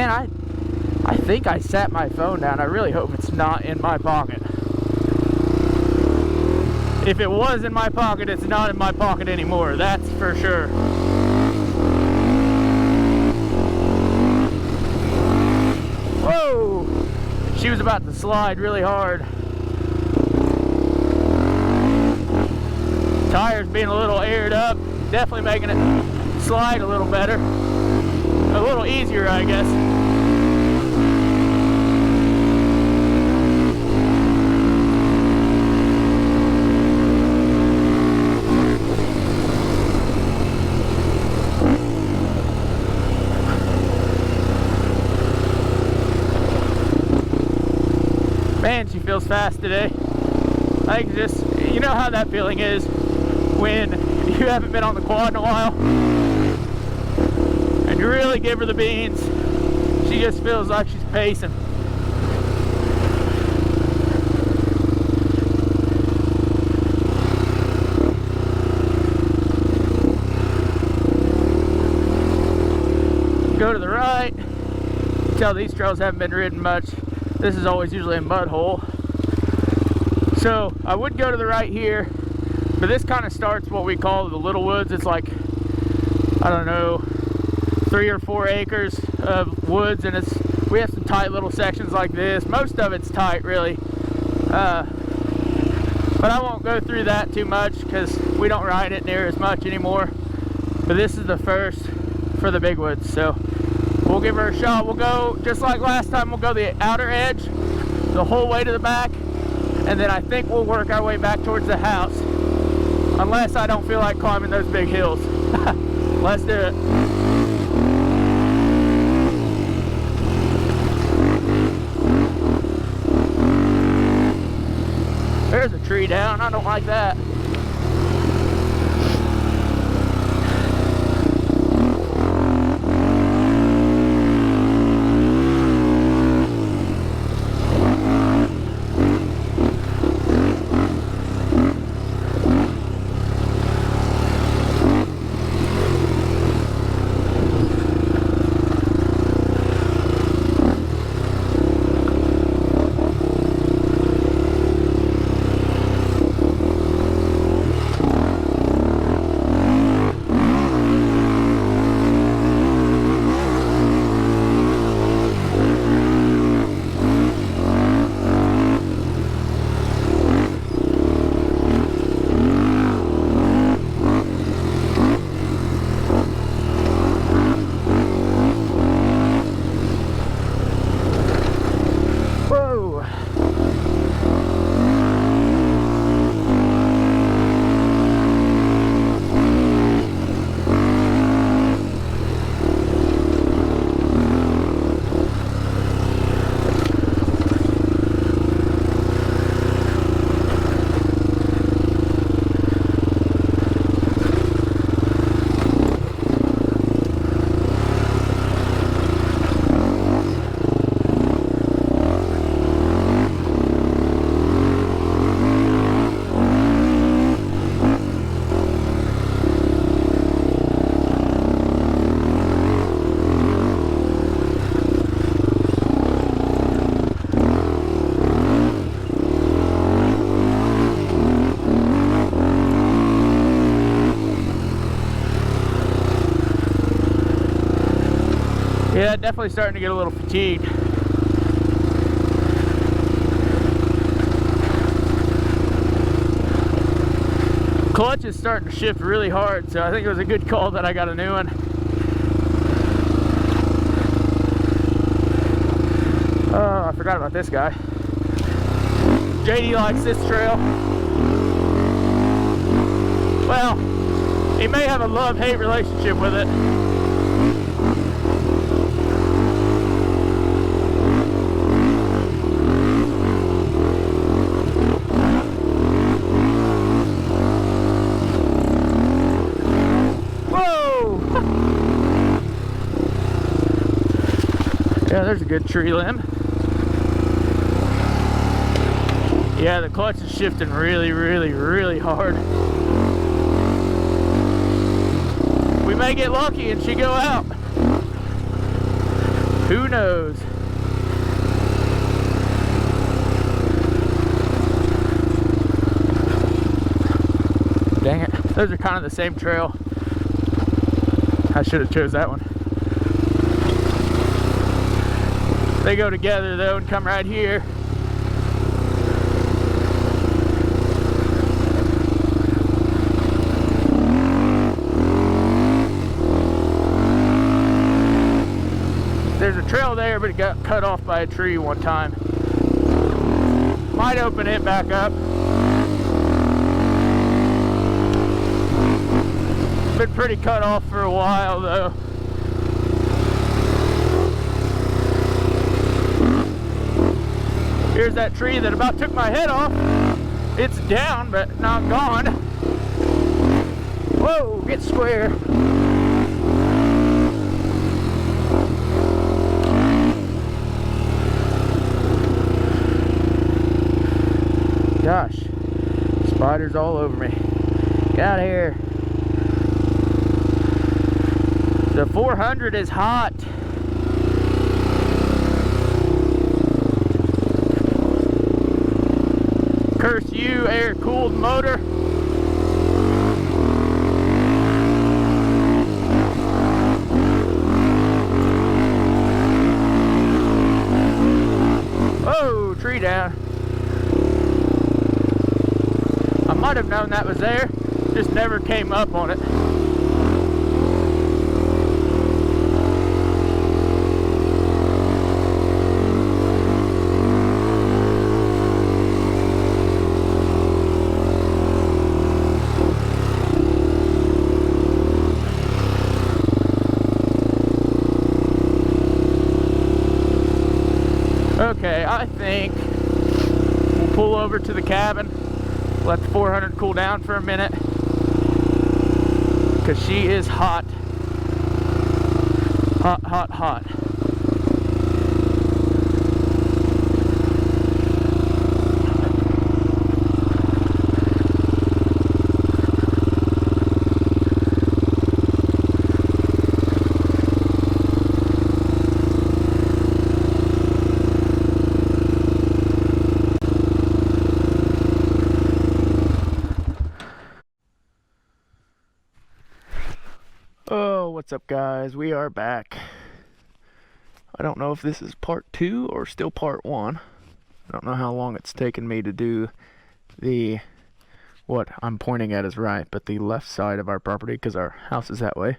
Man, I think I sat my phone down. I really hope it's not in my pocket. If it was in my pocket, it's not in my pocket anymore. That's for sure. Whoa! She was about to slide really hard. Tires being a little aired up, definitely making it slide a little better. A little easier, I guess. Man, she feels fast today. I think just, you know how that feeling is when you haven't been on the quad in a while and you really give her the beans. She just feels like she's pacing. Go to the right. Tell these trails haven't been ridden much. This is always usually a mud hole. So I would go to the right here, but this kind of starts what we call the Little Woods. It's like, I don't know, 3 or 4 acres of woods, and we have some tight little sections like this. Most of it's tight, really. But I won't go through that too much because we don't ride it near as much anymore. But this is the first for the big woods, so we'll give her a shot. We'll go, just like last time, we'll go the outer edge the whole way to the back, and then I think we'll work our way back towards the house. Unless I don't feel like climbing those big hills. Let's do it. There's a tree down. I don't like that. Yeah, definitely starting to get a little fatigued. Clutch is starting to shift really hard, so I think it was a good call that I got a new one. Oh, I forgot about this guy. JD likes this trail. Well, he may have a love-hate relationship with it. Yeah, there's a good tree limb. Yeah, the clutch is shifting really, really, really hard. We may get lucky and she go out. Who knows? Dang it. Those are kind of the same trail. I should have chose that one. They go together though and come right here. There's a trail there, but it got cut off by a tree one time. Might open it back up. Been pretty cut off for a while though. Here's that tree that about took my head off. It's down, but not gone. Whoa, get square. Gosh, spiders all over me. Get out of here. The 400 is hot. Curse you, air-cooled motor. Whoa, tree down. I might have known that was there, just never came up on it. Okay, I think we'll pull over to the cabin, let the 400 cool down for a minute, because she is hot. Hot, hot, hot. Oh, what's up guys? We are back. I don't know if this is part 2 or still part 1. I don't know how long it's taken me to do the, what I'm pointing at is right, but the left side of our property, because our house is that way.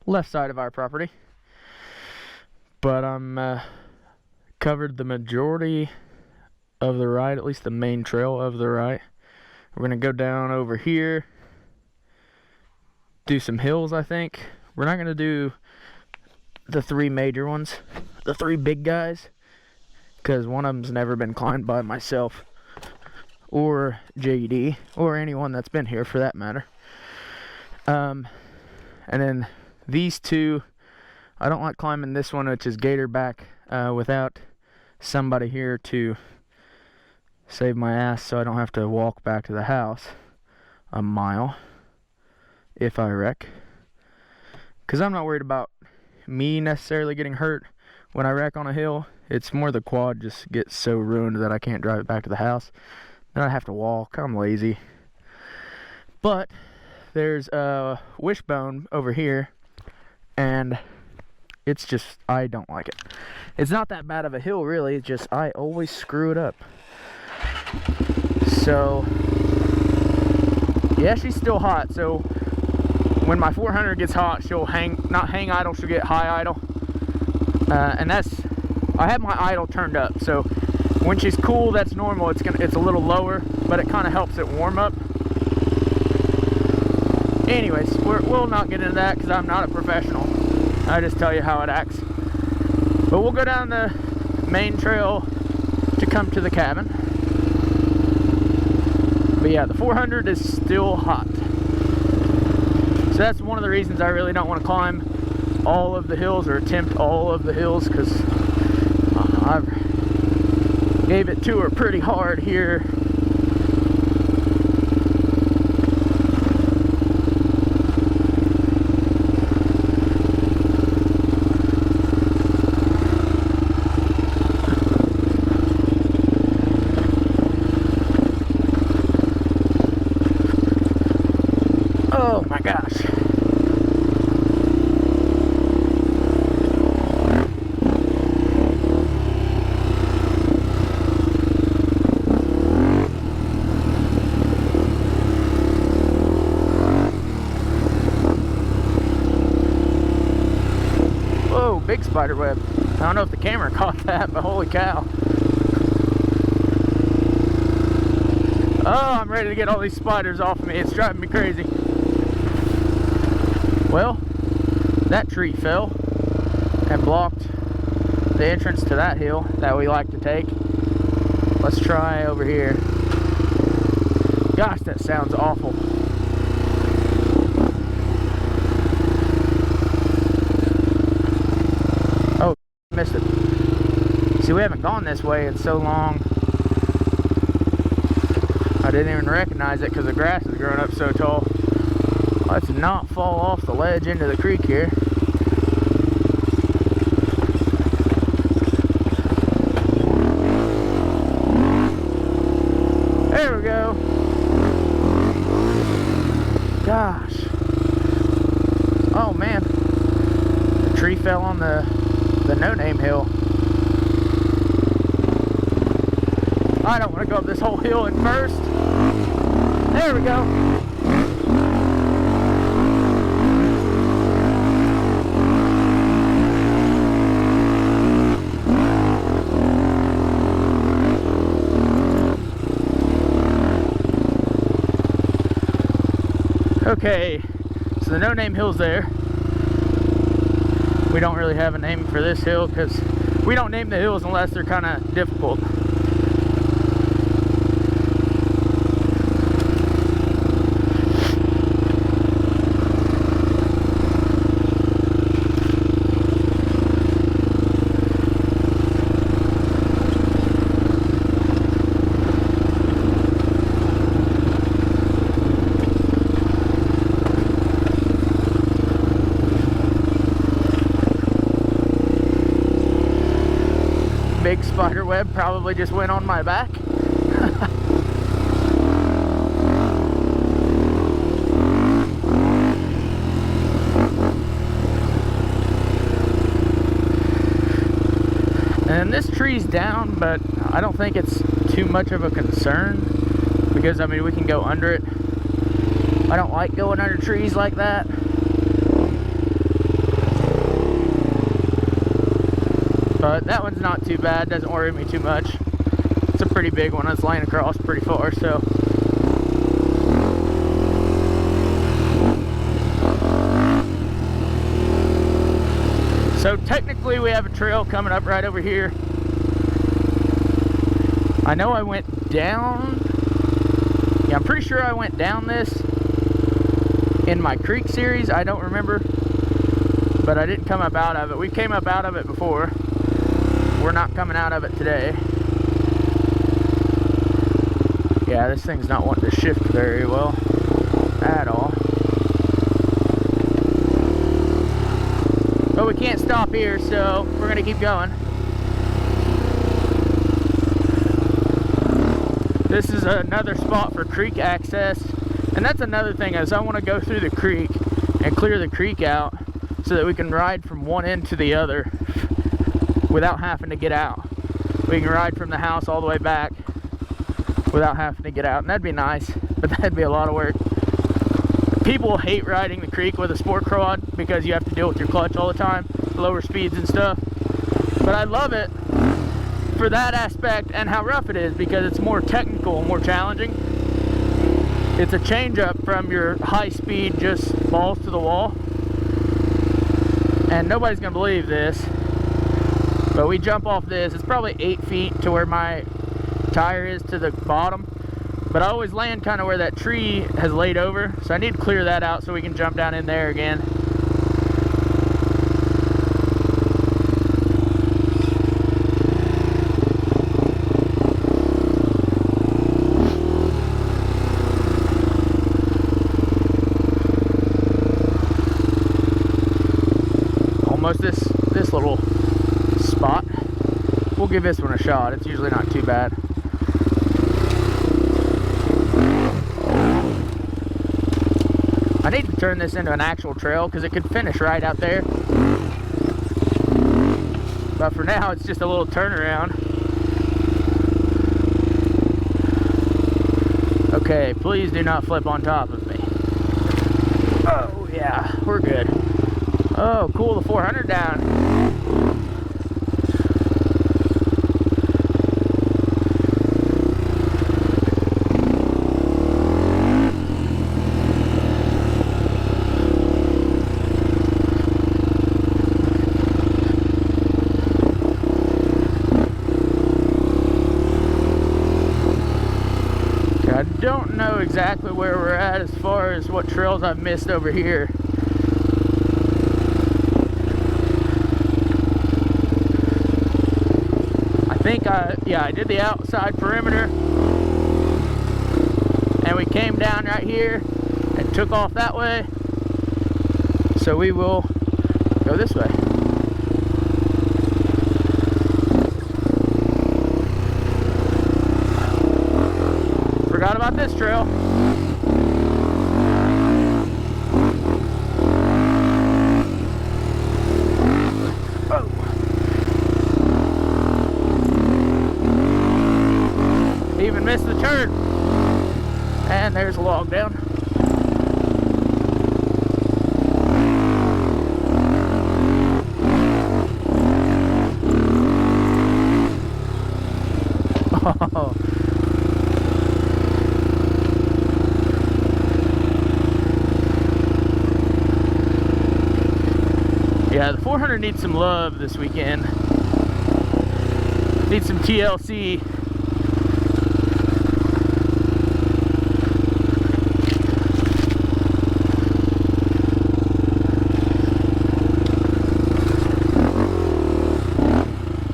Left side of our property. But I'm covered the majority of the right, at least the main trail of the right. We're gonna go down over here, do some hills. I think we're not going to do the 3 major ones, the 3 big guys, because one of them's never been climbed by myself or JD or anyone that's been here for that matter. And then these 2, I don't like climbing this one, which is Gator Back, without somebody here to save my ass so I don't have to walk back to the house a mile if I wreck, because I'm not worried about me necessarily getting hurt when I wreck on a hill. It's more the quad just gets so ruined that I can't drive it back to the house. Then I have to walk. I'm lazy. But there's a wishbone over here, and it's just, I don't like it. It's not that bad of a hill really, it's just I always screw it up. So yeah, she's still hot, so when my 400 gets hot, she'll not hang idle, she'll get high idle. And that's, I have my idle turned up, so when she's cool, that's normal. It's a little lower, but it kind of helps it warm up. Anyways, we'll not get into that because I'm not a professional. I just tell you how it acts. But we'll go down the main trail to come to the cabin. But yeah, the 400 is still hot. So that's one of the reasons I really don't want to climb all of the hills or attempt all of the hills, because I've gave it to her pretty hard here. big spider web. I don't know if the camera caught that, but holy cow. Oh, I'm ready to get all these spiders off of me. It's driving me crazy. Well, that tree fell and blocked the entrance to that hill that we like to take. Let's try over here. Gosh, that sounds awful. Oh, missed it. See, we haven't gone this way in so long. I didn't even recognize it because the grass has grown up so tall. Let's not fall off the ledge into the creek here. There we go. Gosh. Oh man. The tree fell on the no-name hill. I don't want to go up this whole hill at first. There we go. Okay, so the no-name hill's there. We don't really have a name for this hill because we don't name the hills unless they're kind of difficult. Big spider web probably just went on my back. And this tree's down, but I don't think it's too much of a concern because I mean we can go under it. I don't like going under trees like that. But that one's not too bad, doesn't worry me too much. It's a pretty big one, it's laying across pretty far, so. So technically we have a trail coming up right over here. I know I went down, yeah, I'm pretty sure I went down this in my creek series, I don't remember. But I didn't come up out of it. We came up out of it before. We're not coming out of it today. Yeah, this thing's not wanting to shift very well at all. But we can't stop here, so we're gonna keep going. This is another spot for creek access. And that's another thing is I want to go through the creek and clear the creek out so that we can ride from one end to the other without having to get out. We can ride from the house all the way back without having to get out, and that'd be nice, but that'd be a lot of work. People hate riding the creek with a sport quad because you have to deal with your clutch all the time, lower speeds and stuff. But I love it for that aspect and how rough it is because it's more technical and more challenging. It's a change up from your high speed, just balls to the wall. And nobody's gonna believe this, but we jump off this, it's probably 8 feet to where my tire is to the bottom, but I always land kind of where that tree has laid over, so I need to clear that out so we can jump down in there again. Almost this little spot. We'll give this one a shot. It's usually not too bad. I need to turn this into an actual trail because it could finish right out there. But for now, it's just a little turnaround. Okay, please do not flip on top of me. Oh yeah, we're good. Oh, cool, the 400 down. where we're at as far as what trails I've missed over here. I think I did the outside perimeter, and we came down right here and took off that way. So we will go this way. Forgot about this trail. Oh. Even missed the turn. And there's a log down. Oh. Yeah, the 400 needs some love this weekend. Needs some TLC.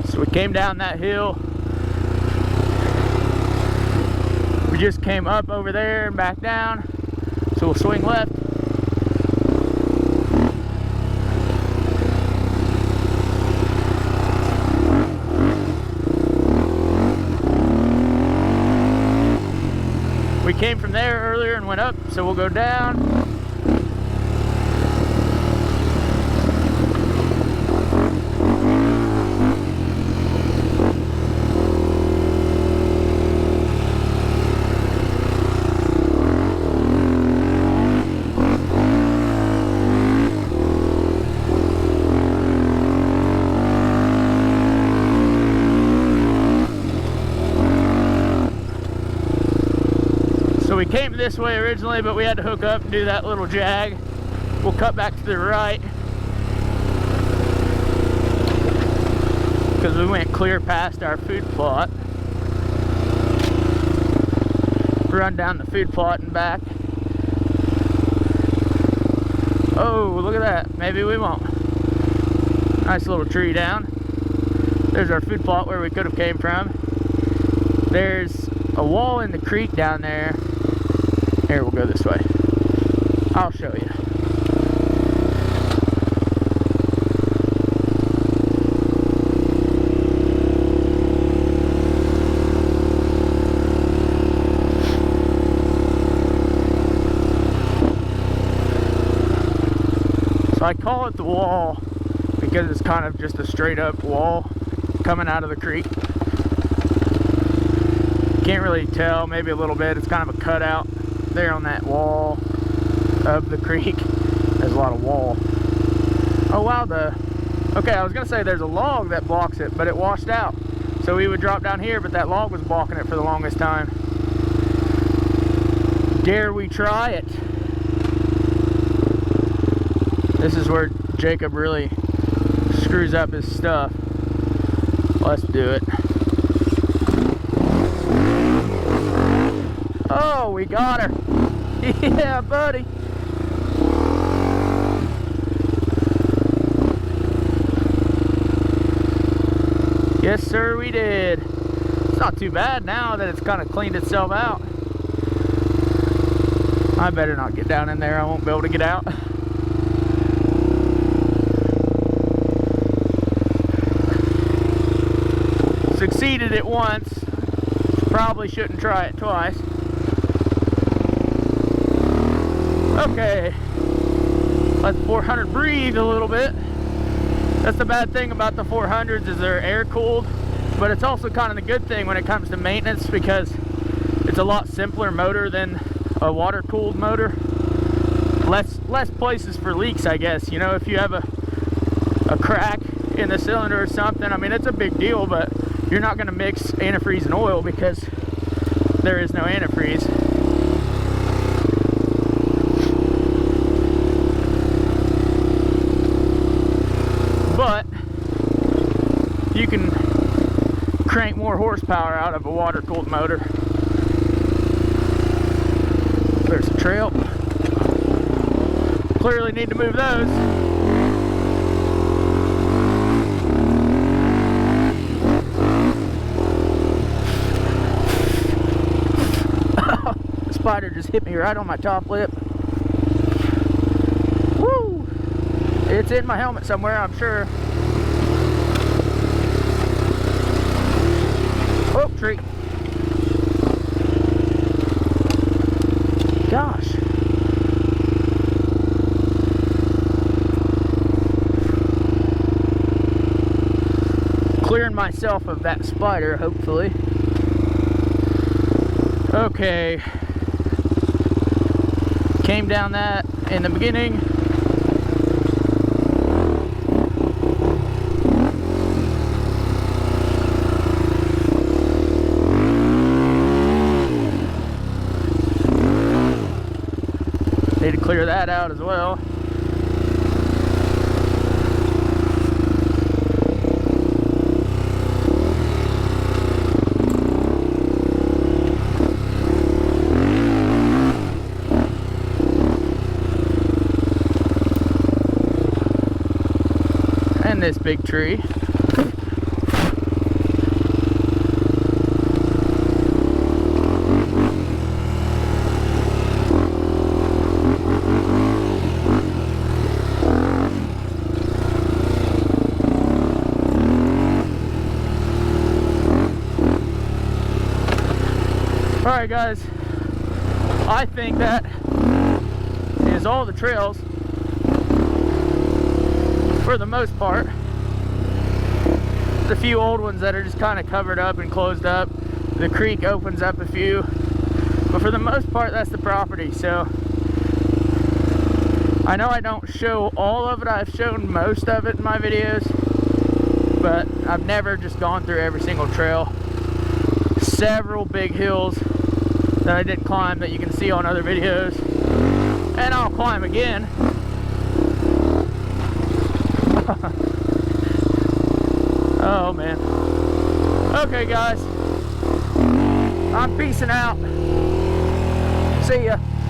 So we came down that hill. We just came up over there and back down. So we'll swing left. We came from there earlier and went up, so we'll go down. We came this way originally, but we had to hook up and do that little jag. We'll cut back to the right because we went clear past our food plot. Run down the food plot and back. Oh, look at that. Maybe we won't. Nice little tree down. There's our food plot where we could have came from. There's a wall in the creek down there. Here, we'll go this way. I'll show you. So I call it the wall because it's kind of just a straight up wall coming out of the creek. Can't really tell, maybe a little bit. It's kind of a cutout there on that wall of the creek. There's a lot of wall. Oh wow, okay, I was gonna say there's a log that blocks it, but it washed out. So we would drop down here, but that log was blocking it for the longest time. Dare we try it? This is where Jacob really screws up his stuff. Let's do it. Oh, we got her. Yeah, buddy. Yes, sir, we did. It's not too bad now that it's kind of cleaned itself out. I better not get down in there. I won't be able to get out. Succeeded it once. Probably shouldn't try it twice. Okay, let the 400 breathe a little bit. That's the bad thing about the 400s is they're air cooled, but it's also kind of the good thing when it comes to maintenance because it's a lot simpler motor than a water cooled motor. Less places for leaks, I guess. You know, if you have a crack in the cylinder or something, I mean, it's a big deal, but you're not going to mix antifreeze and oil because there is no antifreeze. But you can crank more horsepower out of a water-cooled motor. There's trail. Clearly need to move those. The spider just hit me right on my top lip. Woo! It's in my helmet somewhere, I'm sure. Oh, tree. Gosh. Clearing myself of that spider, hopefully. Okay. Came down that in the beginning. Need to clear that out as well. And this big tree. Alright guys, I think that is all the trails for the most part. There's a few old ones that are just kind of covered up and closed up. The creek opens up a few, but for the most part that's the property. So I know I don't show all of it. I've shown most of it in my videos, but I've never just gone through every single trail. Several big hills that I didn't climb that you can see on other videos, and I'll climb again. Oh man. Okay guys, I'm peacing out. See ya.